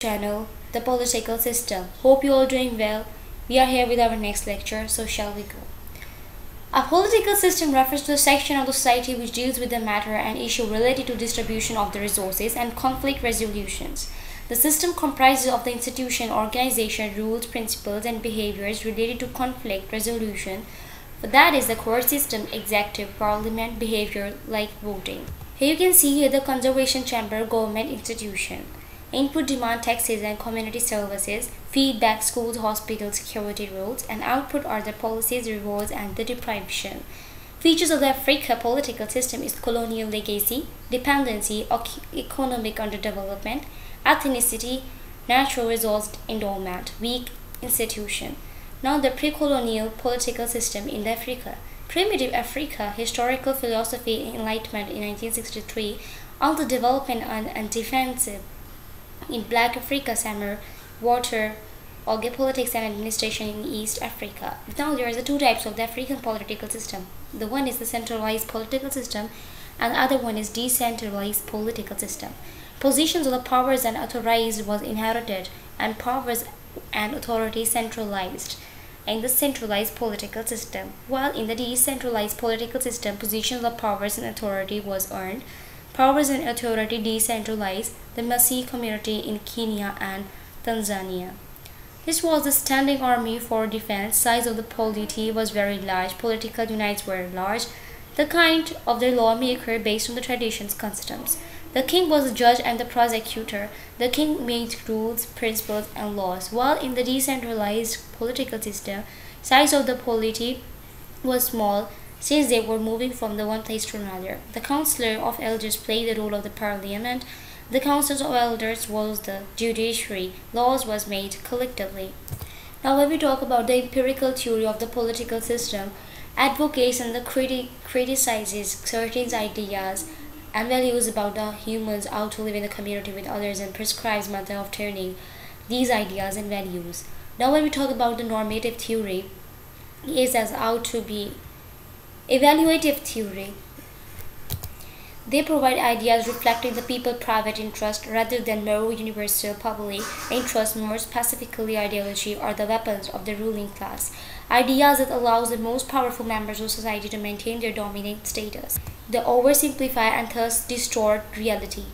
channel, The Political System. Hope you all doing well. We are here with our next lecture, so shall we go. A political system refers to a section of the society which deals with the matter and issue related to distribution of the resources and conflict resolutions. The system comprises of the institution, organization, rules, principles, and behaviors related to conflict resolution. That is the court system, executive, parliament, behavior like voting. Here you can see the conservation chamber, government institution. Input, demand, taxes and community services. Feedback, schools, hospitals, security rules. And output are the policies, rewards and the deprivation. Features of the Africa political system is colonial legacy, dependency, economic underdevelopment, ethnicity, natural resource endowment, weak institution. Now the pre-colonial political system in Africa. Primitive Africa, historical philosophy, enlightenment in 1963, all the development and defensive. In Black Africa, summer, water, algae politics and administration in East Africa. Now there are the two types of the African political system. The one is the centralized political system and the other one is decentralized political system. Positions of the powers and authorities was inherited and powers and authority centralized in the centralized political system, while in the decentralized political system, positions of powers and authority was earned. Powers and authority decentralized, the Maasai community in Kenya and Tanzania. This was the standing army for defense. Size of the polity was very large. Political units were large. The kind of the lawmaker based on the traditions, customs. The king was the judge and the prosecutor. The king made rules, principles, and laws. While in the decentralized political system, size of the polity was small since they were moving from the one place to another. The councillor of elders played the role of the parliament. The council of elders was the judiciary. Laws was made collectively. Now when we talk about the empirical theory of the political system, advocates and the criticizes certain ideas and values about the humans, how to live in the community with others, and prescribes method of turning these ideas and values. Now when we talk about the normative theory, it as how to be evaluative theory. They provide ideas reflecting the people's private interest rather than more universal public interest, more specifically ideology or the weapons of the ruling class. Ideas that allows the most powerful members of society to maintain their dominant status. They oversimplify and thus distort reality.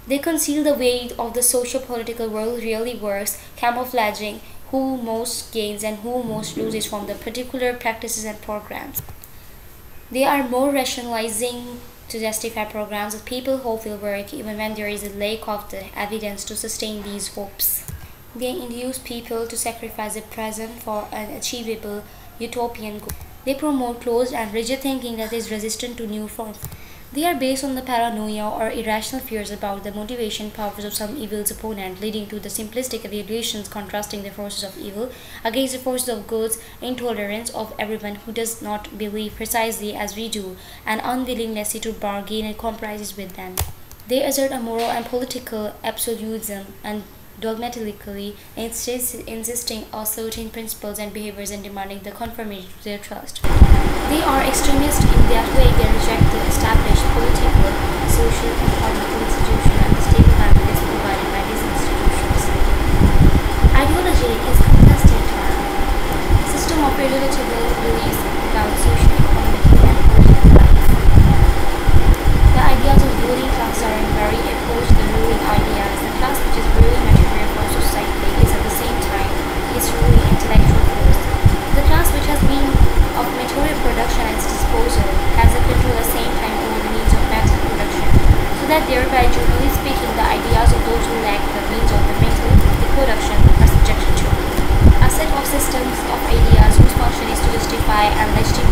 They conceal the way of the socio-political world really works, camouflaging who most gains and who most loses from the particular practices and programs. They are more rationalizing to justify programs that people hope will work even when there is a lack of the evidence to sustain these hopes. They induce people to sacrifice the present for an achievable utopian goal. They promote closed and rigid thinking that is resistant to new forms. They are based on the paranoia or irrational fears about the motivation powers of some evil's opponent, leading to the simplistic evaluations contrasting the forces of evil against the forces of goods, intolerance of everyone who does not believe precisely as we do, and unwillingness to bargain and compromise with them. They assert a moral and political absolutism and dogmatically insisting on certain principles and behaviors and demanding the conformity to their trust. They are extremists in that way they reject the established political, social, and political institution and the stable benefits provided by these institutions. Ideology is a contested term. System of relatable beliefs about social, economic, and political life. The ideas of ruling class are in very opposed to the ruling ideas. The class which is ruling material for society is at the same time its ruling intellectual force. The class which has been of material production and its disposal has a control at the same time over the means of mental production, so that thereby, generally speaking, the ideas of those who lack the means of the mental production are subjected to. A set of systems of ideas whose function is to justify and legitimate